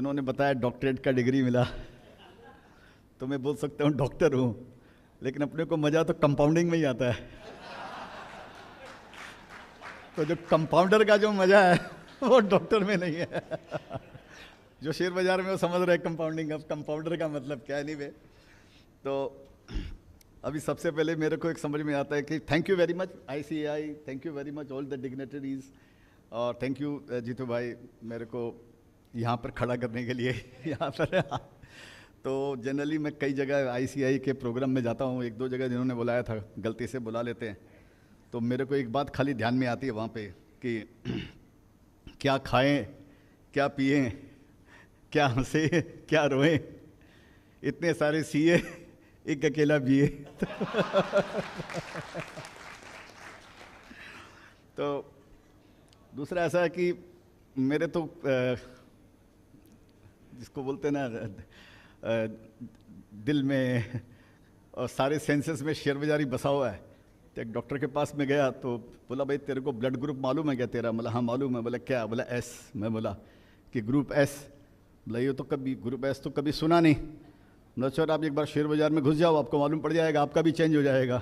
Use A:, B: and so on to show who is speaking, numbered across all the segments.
A: उन्होंने बताया डॉक्टरेट का डिग्री मिला, तो मैं बोल सकता हूँ डॉक्टर हूँ, लेकिन अपने को मज़ा तो कंपाउंडिंग में ही आता है। तो जो कंपाउंडर का जो मज़ा है वो डॉक्टर में नहीं है। जो शेयर बाजार में वो समझ रहे हैं कंपाउंडिंग, अब कंपाउंडर का मतलब क्या है। नहीं वे तो अभी सबसे पहले मेरे को एक समझ में आता है कि thank you very much ICAI, thank you very much all the dignitaries, और थैंक यू जीतू भाई मेरे को यहाँ पर खड़ा करने के लिए यहाँ पर। तो जनरली मैं कई जगह ICAI के प्रोग्राम में जाता हूँ, एक दो जगह जिन्होंने बुलाया था गलती से बुला लेते हैं, तो मेरे को एक बात खाली ध्यान में आती है वहाँ पे कि क्या खाएं, क्या पिएं, क्या हंसे, क्या रोएं, इतने सारे CA एक अकेला BA। तो दूसरा ऐसा है कि मेरे तो जिसको बोलते हैं ना दिल में और सारे सेंसेस में शेयर बाजारी बसा हुआ है। तो एक डॉक्टर के पास में गया तो बोला भाई तेरे को ब्लड ग्रुप मालूम है क्या तेरा? बोला हाँ मालूम है। बोला क्या? बोला S। मैं बोला कि ग्रुप S? बोला ये तो कभी ग्रुप S तो कभी सुना नहीं। बोला सर आप एक बार शेयर बाजार में घुस जाओ, आपको मालूम पड़ जाएगा, आपका भी चेंज हो जाएगा।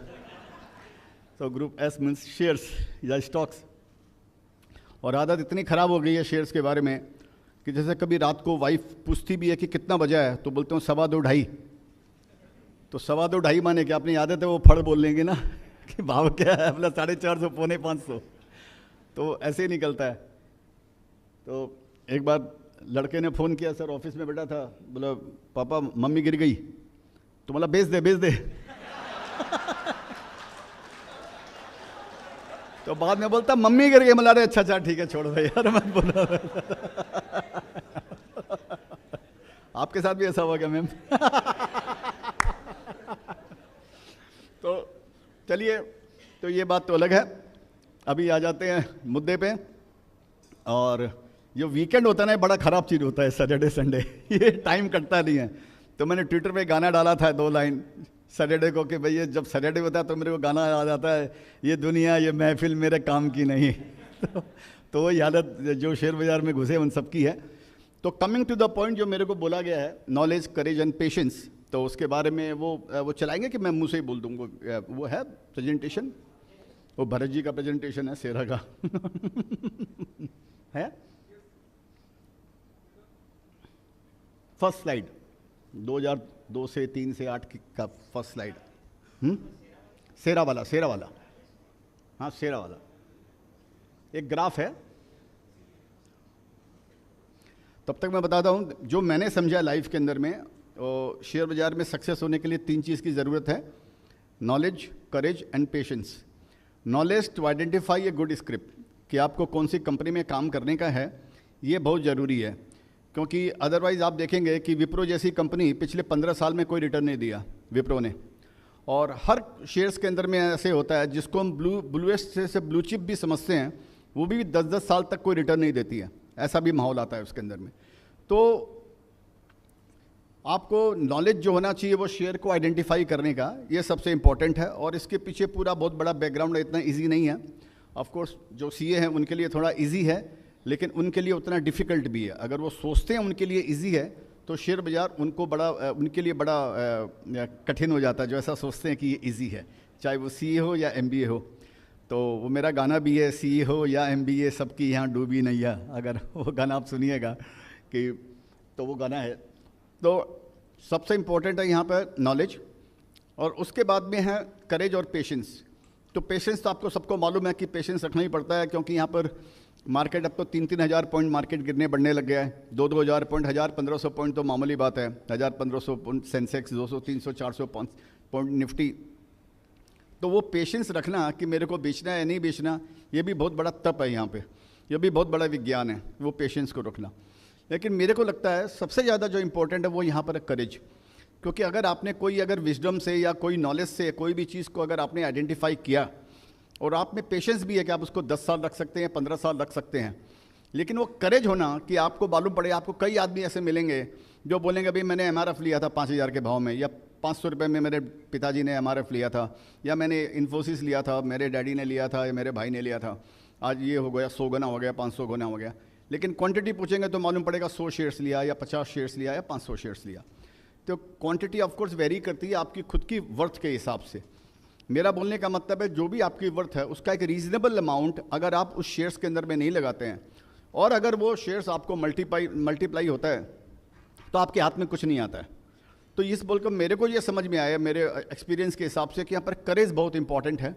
A: तो ग्रुप S मीन्स शेयर्स या स्टॉक्स। और आदत इतनी ख़राब हो गई है शेयर्स के बारे में कि जैसे कभी रात को वाइफ पूछती भी है कि कितना बजा है, तो बोलते हूँ 2:15। तो 2:15 माने क्या? अपनी आदत है वो फड़ बोल लेंगे ना कि भाव क्या है, अपना 450 पौने 500, तो ऐसे ही निकलता है। तो एक बार लड़के ने फ़ोन किया, सर ऑफिस में बैठा था, बोला पापा मम्मी गिर गई। तो बोला बेच दे बेच दे। तो बाद में बोलता मम्मी गिर गई। बोला अरे अच्छा अच्छा ठीक है छोड़ दो यार मत बोलो। आपके साथ भी ऐसा हुआ क्या मैम? तो चलिए, तो ये बात तो अलग है। अभी आ जाते हैं मुद्दे पे। और जो वीकेंड होता है ना, बड़ा ख़राब चीज़ होता है, सैटरडे संडे। ये टाइम कटता नहीं है। तो मैंने ट्विटर पे गाना डाला था 2 लाइन सैटरडे को कि भाई ये जब सैटरडे होता है तो मेरे को गाना याद आता है, ये दुनिया ये महफिल मेरे काम की नहीं। तो वही हालत जो शेयर बाजार में घुसे उन सब की है। तो कमिंग टू द पॉइंट, जो मेरे को बोला गया है नॉलेज, करेज एंड पेशेंस, तो उसके बारे में वो चलाएंगे कि मैं मुँह से ही बोल दूँगा? वो है प्रेजेंटेशन, वो भरत जी का प्रेजेंटेशन है शेरा का। है फर्स्ट स्लाइड 2002 से 3 से 8 का फर्स्ट स्लाइड। शेरा वाला हाँ शेरा वाला एक ग्राफ है। तब तक मैं बताता हूँ जो मैंने समझा लाइफ के अंदर में, शेयर बाजार में सक्सेस होने के लिए 3 चीज़ की ज़रूरत है, knowledge, courage and patience. Knowledge to identify a good script, कि आपको कौन सी कंपनी में काम करने का है, ये बहुत ज़रूरी है। क्योंकि अदरवाइज़ आप देखेंगे कि विप्रो जैसी कंपनी पिछले 15 साल में कोई रिटर्न नहीं दिया विप्रो ने। और हर शेयर्स के अंदर में ऐसे होता है, जिसको हम ब्लूएस्ट से ब्लू चिप भी समझते हैं, वो भी 10-10 साल तक कोई रिटर्न नहीं देती है। ऐसा भी माहौल आता है उसके अंदर में। तो आपको नॉलेज जो होना चाहिए वो शेयर को आइडेंटिफाई करने का, ये सबसे इंपॉर्टेंट है। और इसके पीछे पूरा बहुत बड़ा बैकग्राउंड है, इतना ईजी नहीं है। ऑफकोर्स जो CA हैं उनके लिए थोड़ा ईजी है, लेकिन उनके लिए उतना डिफ़िकल्ट भी है। अगर वो सोचते हैं उनके लिए ईजी है, तो शेयर बाज़ार उनके लिए बड़ा कठिन हो जाता है, जो ऐसा सोचते हैं कि ये ईजी है, चाहे वो CA हो या MBA हो। तो वो मेरा गाना भी है, CA हो या MBA सबकी यहाँ डूबी नैया, अगर वो गाना आप सुनिएगा कि तो वो गाना है। तो सबसे इम्पोर्टेंट है यहाँ पर नॉलेज, और उसके बाद में है करेज और पेशेंस। तो पेशेंस तो आपको सबको मालूम है कि पेशेंस रखना ही पड़ता है, क्योंकि यहाँ पर मार्केट अब तो 3-3 हज़ार पॉइंट मार्केट गिरने बढ़ने लग गया है। 2-2 हज़ार पॉइंट, 1,000-1,500 पॉइंट तो मामूली बात है। 1,000-1,500 पॉइंट सेंसेक्स, 200-300-400 पॉइंट निफ्टी। तो वो पेशेंस रखना कि मेरे को बेचना है या नहीं बेचना, ये भी बहुत बड़ा तप है यहाँ पे, ये भी बहुत बड़ा विज्ञान है, वो पेशेंस को रखना। लेकिन मेरे को लगता है सबसे ज़्यादा जो इम्पोर्टेंट है वो यहाँ पर है करेज। क्योंकि अगर आपने अगर विजडम से या कोई नॉलेज से कोई भी चीज़ को अगर आपने आइडेंटिफाई किया, और आप में पेशेंस भी है कि आप उसको 10 साल रख सकते हैं, 15 साल रख सकते हैं, लेकिन वो करेज होना कि आपको मालूम पड़े। आपको कई आदमी ऐसे मिलेंगे जो बोलेंगे भाई मैंने MRF लिया था 5,000 के भाव में, या 500 रुपये में मेरे पिताजी ने MRF लिया था, या मैंने इन्फोसिस लिया था, मेरे डैडी ने लिया था, या मेरे भाई ने लिया था, आज ये हो गया 100 गुना हो गया, 500 गुना हो गया। लेकिन क्वांटिटी पूछेंगे तो मालूम पड़ेगा 100 शेयर्स लिया या 50 शेयर्स लिया या 500 शेयर्स लिया। तो क्वांटिटी ऑफ कोर्स वेरी करती है आपकी खुद की वर्थ के हिसाब से। मेरा बोलने का मतलब है जो भी आपकी वर्थ है उसका एक रीजनेबल अमाउंट अगर आप उस शेयर्स के अंदर में नहीं लगाते हैं और अगर वो शेयर्स आपको मल्टीप्लाई होता है तो आपके हाथ में कुछ नहीं आता है। तो इस बोलकर मेरे को ये समझ में आया मेरे एक्सपीरियंस के हिसाब से कि यहाँ पर करेज बहुत इंपॉर्टेंट है।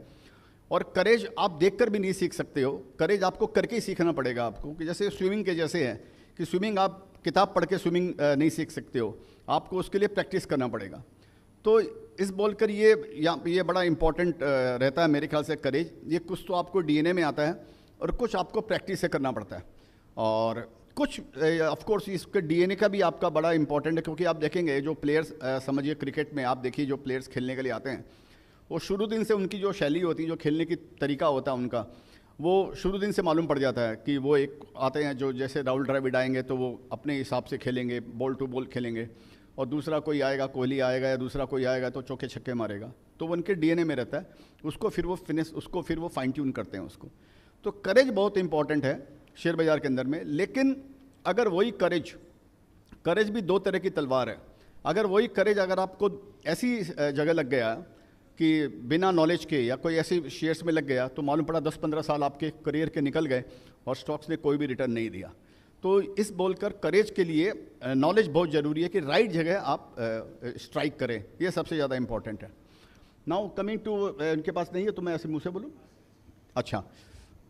A: और करेज आप देखकर भी नहीं सीख सकते हो, करेज आपको करके ही सीखना पड़ेगा आपको। कि जैसे स्विमिंग के जैसे है कि स्विमिंग आप किताब पढ़ के स्विमिंग नहीं सीख सकते हो, आपको उसके लिए प्रैक्टिस करना पड़ेगा। तो इस बोलकर ये बड़ा इंपॉर्टेंट रहता है मेरे ख्याल से करेज। ये कुछ तो आपको डीएनए में आता है और कुछ आपको प्रैक्टिस से करना पड़ता है और कुछ ऑफ कोर्स इसके डीएनए का भी आपका बड़ा इंपॉर्टेंट है। क्योंकि आप देखेंगे जो प्लेयर्स समझिए क्रिकेट में आप देखिए जो प्लेयर्स खेलने के लिए आते हैं वो शुरू दिन से उनकी जो शैली होती है, जो खेलने की तरीका होता है उनका, वो शुरू दिन से मालूम पड़ जाता है कि वो एक आते हैं जो जैसे राहुल द्रविड़ आएंगे तो वो अपने हिसाब से खेलेंगे, बॉल टू बॉल खेलेंगे, और दूसरा कोई आएगा, कोहली आएगा या दूसरा कोई आएगा तो चौके छक्के मारेगा। तो वो उनके डीएनए में रहता है, उसको फिर वो फाइन ट्यून करते हैं उसको। तो करेज बहुत इंपॉर्टेंट है शेयर बाजार के अंदर में। लेकिन अगर वही करेज भी दो तरह की तलवार है। अगर वही करेज अगर आपको ऐसी जगह लग गया कि बिना नॉलेज के या कोई ऐसी शेयर्स में लग गया तो मालूम पड़ा 10-15 साल आपके करियर के निकल गए और स्टॉक्स ने कोई भी रिटर्न नहीं दिया। तो इस बोलकर करेज के लिए नॉलेज बहुत ज़रूरी है कि राइट जगह आप स्ट्राइक करें, ये सबसे ज़्यादा इंपॉर्टेंट है। नाउ कमिंग टू, उनके पास नहीं है तो मैं ऐसे मुँह से बोलूँ? अच्छा,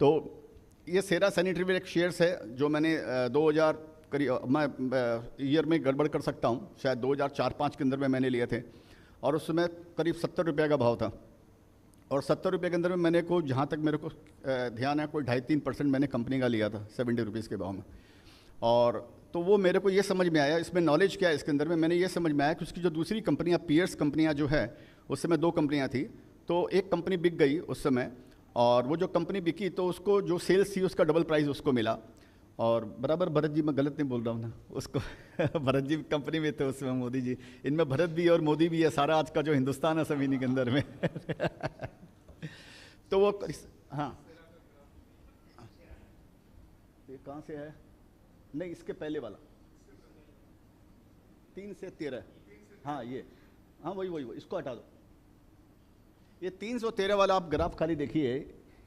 A: तो ये सेरा सैनिटरीवेयर एक शेयर्स है जो मैंने 2000 मैं ईयर में गड़बड़ कर सकता हूँ, शायद 2004-05 के अंदर में मैंने लिए थे और उस समय करीब 70 रुपये का भाव था। और 70 रुपये के अंदर में मैंने को जहाँ तक मेरे को ध्यान है कोई 2.5-3% मैंने कंपनी का लिया था 70 रुपीज़ के भाव में। और तो वो मेरे को ये समझ में आया, इसमें नॉलेज क्या है इसके अंदर में, मैंने ये समझ में आया कि उसकी जो दूसरी कंपनियाँ पीयर्स कंपनियाँ जो है उस समय 2 कंपनियाँ थी, तो एक कंपनी बिक गई उस समय और वो जो कंपनी बिकी तो उसको जो सेल्स थी उसका डबल प्राइस उसको मिला। और बराबर भरत जी, मैं गलत नहीं बोल रहा हूँ ना उसको भरत जी कंपनी में थे उसमें, मोदी जी, इनमें भरत भी और मोदी भी है, सारा आज का जो हिंदुस्तान है सब इन्हीं के अंदर में तो वो हाँ, ये कहाँ से है? नहीं, इसके पहले वाला 3 से 13, हाँ ये, हाँ वही इसको हटा दो। ये 313 वाला आप ग्राफ खाली देखिए,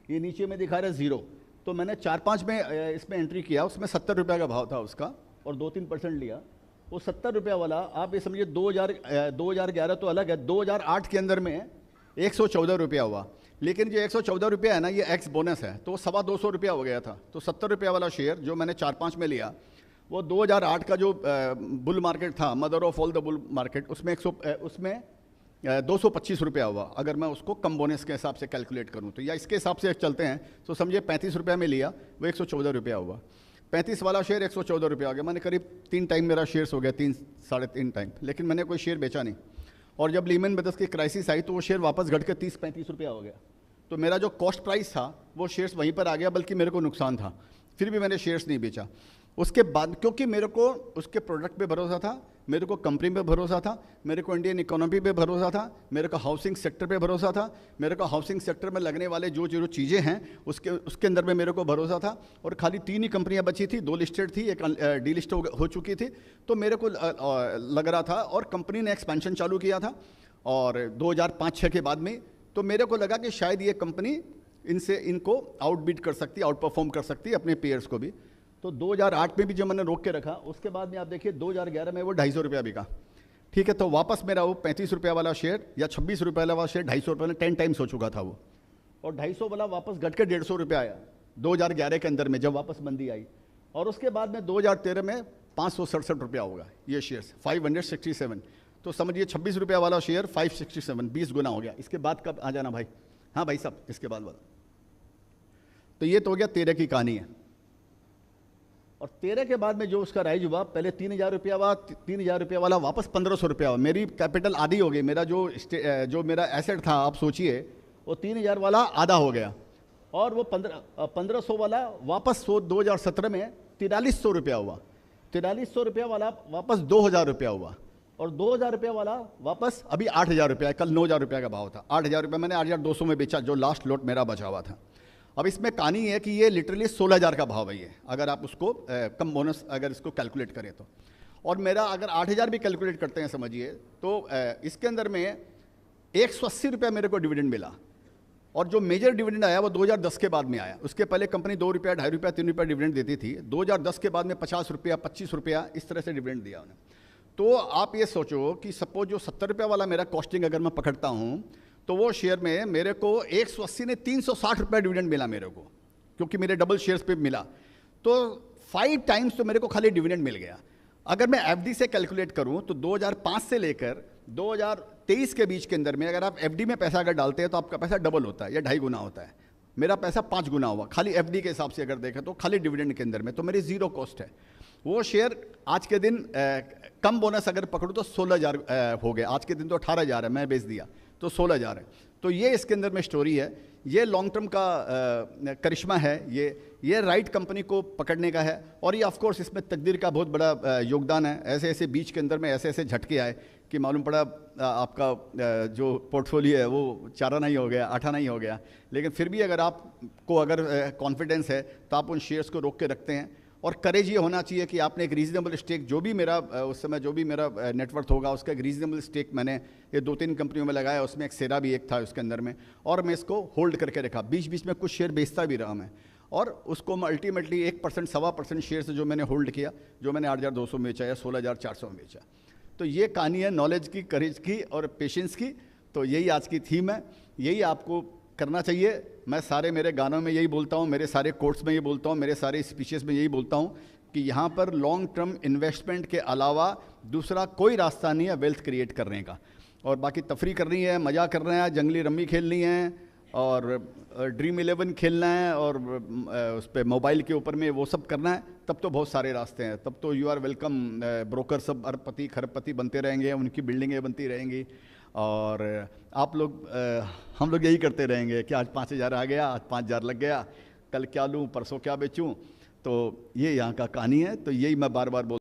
A: ये नीचे में दिखा रहा है 0। तो मैंने 4-5 में इसमें एंट्री किया, उसमें 70 रुपये का भाव था उसका और 2-3% लिया। वो 70 रुपये वाला आप ये समझिए 2011 तो अलग है, 2008 के अंदर में 114 रुपया हुआ। लेकिन जो 114 रुपया है ना, ये एक्स बोनस है, तो 225 रुपया हो गया था। तो 70 रुपया वाला शेयर जो मैंने 4-5 में लिया वो 2008 का जो बुल मार्केट था, mother of all the bull market, उसमें 225 रुपया हुआ। अगर मैं उसको कम बोनस के हिसाब से कैलकुलेट करूं तो, या इसके हिसाब से चलते हैं तो समझिए 35 रुपया में लिया, वो 114 रुपया हुआ। 35 वाला शेयर 114 रुपया हो गया, मैंने करीब 3 टाइम मेरा शेयर्स हो गया, 3-3.5 टाइम। लेकिन मैंने कोई शेयर बेचा नहीं। और जब लीमन ब्रदर्स की क्राइसिस आई तो वो शेयर वापस घट के 30-35 रुपया हो गया। तो मेरा जो कॉस्ट प्राइस था वो शेयर्स वहीं पर आ गया, बल्कि मेरे को नुकसान था, फिर भी मैंने शेयर्स नहीं बेचा। उसके बाद क्योंकि मेरे को उसके प्रोडक्ट पे भरोसा था, मेरे को कंपनी पे भरोसा था, मेरे को इंडियन इकोनॉमी पे भरोसा था, मेरे को हाउसिंग सेक्टर पे भरोसा था, मेरे को हाउसिंग सेक्टर में लगने वाले जो चीज़ें हैं उसके अंदर में मेरे को भरोसा था। और खाली 3 ही कंपनियां बची थी, 2 लिस्टेड थी, एक डीलिस्ट हो चुकी थी। तो मेरे को लग रहा था, और कंपनी ने एक्सपेंशन चालू किया था और 2005-06 के बाद में, तो मेरे को लगा कि शायद ये कंपनी इनको आउटबीट कर सकती है, आउट परफॉर्म कर सकती है अपने पेयर्स को भी। तो 2008 में भी जो मैंने रोक के रखा, उसके बाद में आप देखिए 2011 में वो 250 रुपया बिका। ठीक है, तो वापस मेरा वो 35 रुपया वाला शेयर या 26 रुपये वाला शेयर 250 रुपये में 10 टाइम्स हो चुका था वो, और 250 वाला वापस घट के 150 रुपया आया 2011 के अंदर में, जब वापस मंदी आई। और उसके बाद में 2013 में 567 रुपया होगा ये शेयर्स, 567। तो समझिए 26 रुपया वाला शेयर 567, 20 गुना हो गया। इसके बाद कब आ जाना भाई? हाँ भाई साहब, इसके बाद वाला। तो ये तो हो गया 13 की कहानी है। और 13 के बाद में जो उसका राइज हुआ, पहले 3000 रुपया हुआ, 3000 रुपया वाला वापस 1500 रुपया हुआ। मेरी कैपिटल आधी हो गई, मेरा जो मेरा एसेट था, आप सोचिए वो 3000 वाला आधा हो गया। और वो 1500 वाला वापस 2017 में 4300 रुपया हुआ। 4300 रुपया वाला वापस 2000 रुपया हुआ। और 2000 रुपया वाला वापस अभी 8000 रुपया है। कल 9000 रुपया का भाव था, 8000 रुपया मैंने 8200 में बेचा, जो लास्ट लॉट मेरा बचा हुआ था। अब इसमें कहानी है कि ये लिटरली 16,000 का भाव है ये, अगर आप उसको कम बोनस अगर इसको कैलकुलेट करें तो। और मेरा अगर 8,000 भी कैलकुलेट करते हैं समझिए तो इसके अंदर में 180 रुपया मेरे को डिविडेंड मिला। और जो मेजर डिविडेंड आया वो 2010 के बाद में आया। उसके पहले कंपनी 2 रुपया, 2.5 रुपया, 3 रुपया डिविडेंड देती थी। 2010 के बाद में 50 रुपया, 25 रुपया इस तरह से डिविडेंड दिया उन्हें। तो आप ये सोचो कि सपोज जो 70 रुपया वाला मेरा कॉस्टिंग अगर मैं पकड़ता हूँ तो वो शेयर में मेरे को 180 ने 360 रुपया डिविडेंड मिला मेरे को, क्योंकि मेरे डबल शेयर्स पे मिला। तो 5 टाइम्स तो मेरे को खाली डिविडेंड मिल गया। अगर मैं एफडी से कैलकुलेट करूं तो 2005 से लेकर 2023 के बीच के अंदर में अगर आप एफडी में पैसा अगर डालते हैं तो आपका पैसा डबल होता है या 2.5 गुना होता है। मेरा पैसा 5 गुना हुआ खाली एफडी के हिसाब से अगर देखें तो, खाली डिविडेंड के अंदर में। तो मेरी जीरो कॉस्ट है। वो शेयर आज के दिन कम बोनस अगर पकड़ूँ तो 16,000 हो गया। आज के दिन तो 18,000 है, मैं बेच दिया तो 16,000 है। तो ये इसके अंदर में स्टोरी है। ये लॉन्ग टर्म का करिश्मा है, ये राइट कंपनी को पकड़ने का है। और ये ऑफ कोर्स इसमें तकदीर का बहुत बड़ा योगदान है। ऐसे ऐसे बीच के अंदर में ऐसे ऐसे झटके आए कि मालूम पड़ा आपका जो पोर्टफोलियो है वो चारा नहीं हो गया, आठा नहीं हो गया। लेकिन फिर भी अगर आपको अगर कॉन्फिडेंस है तो आप उन शेयर्स को रोक के रखते हैं। और करेज ये होना चाहिए कि आपने एक रीजनेबल स्टेक, जो भी मेरा उस समय जो भी मेरा नेटवर्थ होगा उसका एक रीजनेबल स्टेक मैंने ये 2-3 कंपनियों में लगाया। उसमें एक सेरा भी एक था उसके अंदर में, और मैं इसको होल्ड करके रखा। बीच बीच में कुछ शेयर बेचता भी रहा मैं, और उसको मैं अल्टीमेटली 1%, 1.25% शेयर से जो मैंने होल्ड किया, जो मैंने 8,200 में बेचा या 16,400 में बेचा। तो ये कहानी है नॉलेज की, करेज की और पेशेंस की। तो यही आज की थीम है, यही आपको करना चाहिए। मैं सारे मेरे गानों में यही बोलता हूँ, मेरे सारे कोट्स में ये बोलता हूँ, मेरे सारे स्पीचेस में यही बोलता हूँ कि यहाँ पर लॉन्ग टर्म इन्वेस्टमेंट के अलावा दूसरा कोई रास्ता नहीं है वेल्थ क्रिएट करने का। और बाकी तफरी करनी है, मज़ा करना है, जंगली रम्मी खेलनी है और ड्रीम 11 खेलना है और उस पर मोबाइल के ऊपर में वो सब करना है, तब तो बहुत सारे रास्ते हैं। तब तो यू आर वेलकम। ब्रोकर सब अरबपति खरबपति बनते रहेंगे, उनकी बिल्डिंगें बनती रहेंगी और आप लोग हम लोग यही करते रहेंगे कि आज 5,000 आ गया, आज 5,000 लग गया, कल क्या लूँ, परसों क्या बेचूँ। तो ये यहाँ का कहानी है। तो यही मैं बार बार बोल